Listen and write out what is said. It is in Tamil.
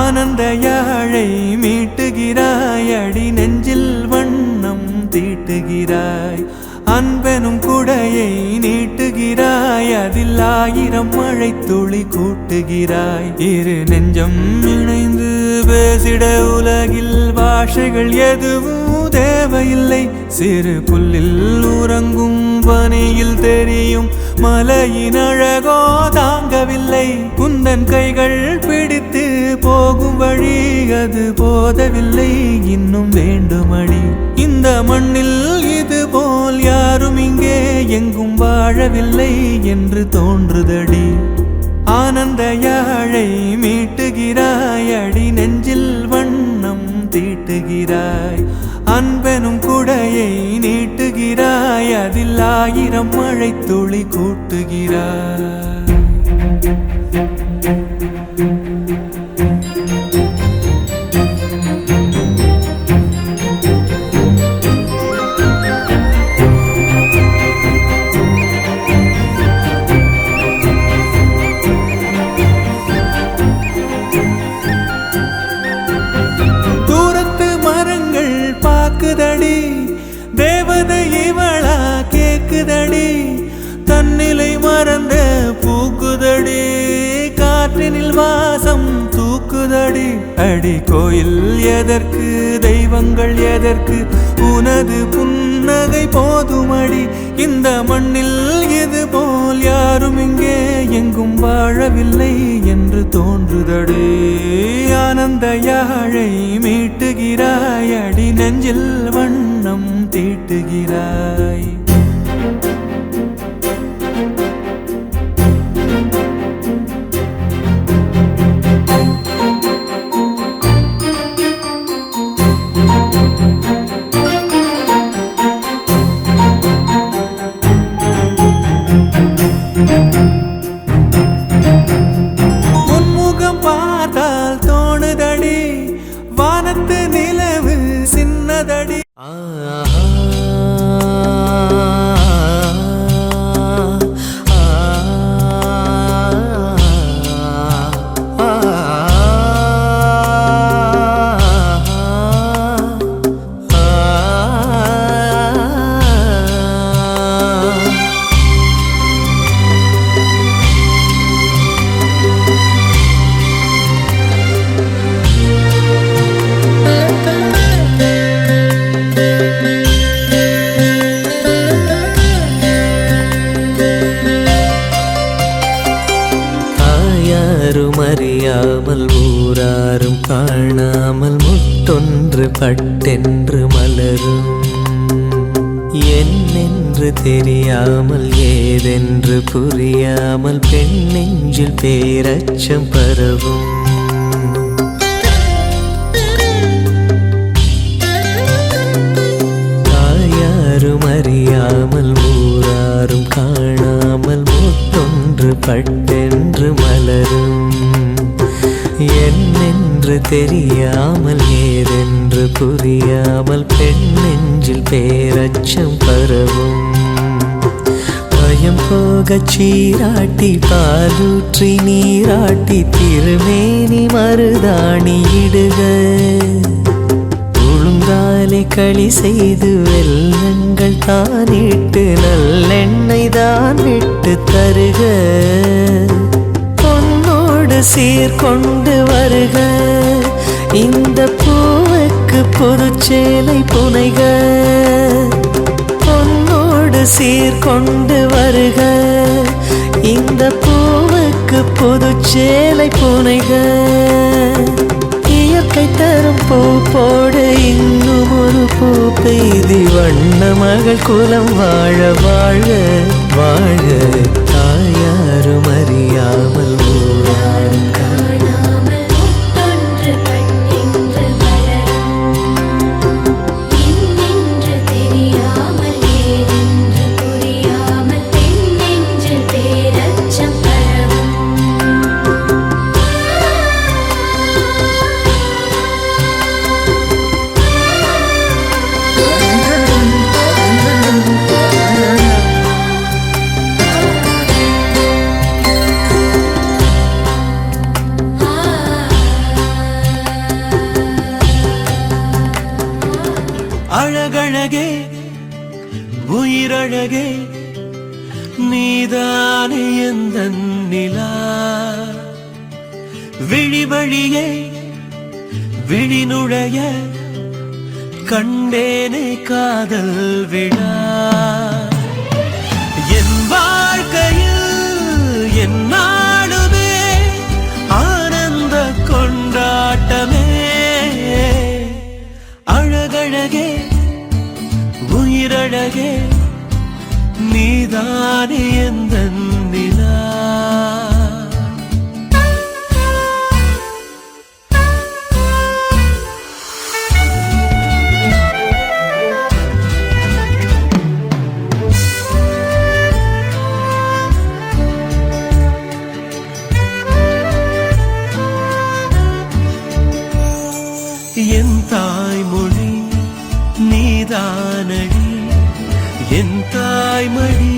ஆனந்த யாழை மீட்டுகிறாய், அடி நெஞ்சில் வண்ணம் தீட்டுகிறாய். அன்பெனும் குடையை நீட்டுகிறாய், அதில் 1000 மழை துளி கூட்டுகிறாய். இரு நெஞ்சம் இணைந்து பேசிட உலகில் பாஷைகள் எதுவும் தேவையில்லை. சிறு புல்லில் உறங்கும் பனியில் தெரியும் மலையின் அழகோ தாங்கவில்லை. குந்தன் கைகள் பிடித்து போகும் வழி அது போதவில்லை, இன்னும் வேண்டுமடி. இந்த மண்ணில் இது போல் யாரும் இங்கே எங்கும் வாழவில்லை என்று தோன்றுதடி. ஆனந்த யாழை மீட்டுகிறாய், அடி நெஞ்சில் வண்ணம் தீட்டுகிறாய். அன்பெனும் குடையை நீட்டுகிறாய், அதில் 1000 மழை துளி கூட்டுகிறாய். பாக்குதடி தேவதை இவளா கேக்குதடி, தன்னிலை மறந்த பூக்குதடி, காற்றினில் வாசம் தூக்குதடி. அடி கோயில் எதற்கு, தெய்வங்கள் எதற்கு, உனது புன்னகை போதுமடி. இந்த மண்ணில் இது போல் யாரும் இங்கே எங்கும் வாழவில்லை என்று தோன்றுதடி. ஆனந்த யாழை மீட்டுகிறாய், அடி நெஞ்சில் வண்ணம் தீட்டுகிறாய். உன்முகம் பார்த்தால் தோணுதடி, வானத்து நிலவு சின்னதடி. அறியாமல் ஊராரும் காணாமல் முட்டொன்று பட்டென்று மலரும். என்னென்று தெரியாமல் ஏதென்று புரியாமல் பெண் நெஞ்சில் பேரச்சம் பரவும். தாயாரும் அறியாமல் ஊராரும் காணாமல் முட்டொன்று பட்டென்று மலரும். என்னென்று தெரியாமல் ஏதென்று புரியாமல் பெண் நெஞ்சில் பேரச்சம் பரவும். பயம் போகச் சீராட்டி பாலூற்றி நீராட்டி திருமேனி மருதாணி இடுக. ஒழுங்காலே களி செய்து வெல்லங்கள் தானிட்டு நல்லெண்ணெய் தான் விட்டு தருக. சீர்கொண்டு வருக இந்த பூவுக்கு புதுச்சேலை புனைக. பொன்னோடு சீர்கொண்டு வருக இந்த பூவுக்கு புதுச்சேலை புனைக. இயற்கை தரும் பூ போடு இன்னும் ஒரு பூ பெய்தி, வண்ண மகள் குலம் வாழ வாழ வாழ. தாயாரும் அறியாமல் ஊராரும் காணாமல் முட்டொன்று பட்டென்று மலரும். என்னென்று தெரியாமல் ஏதென்று புரியாமல் பெண் நெஞ்சில் பேரச்சம் பரவும். உயிரழகே நீதானே எந்தன் நிலா விழிவழியே விழிநுழைய கண்டேனே காதல் விழா என் வாழ்க்கையில் என்னாலுமே ஆனந்த கொண்டாட்டமே அழகழகே உயிரழகே நீதானே எந்தன் நிலா என் தாய்மொழி நீதானடி என் தாய்மொழி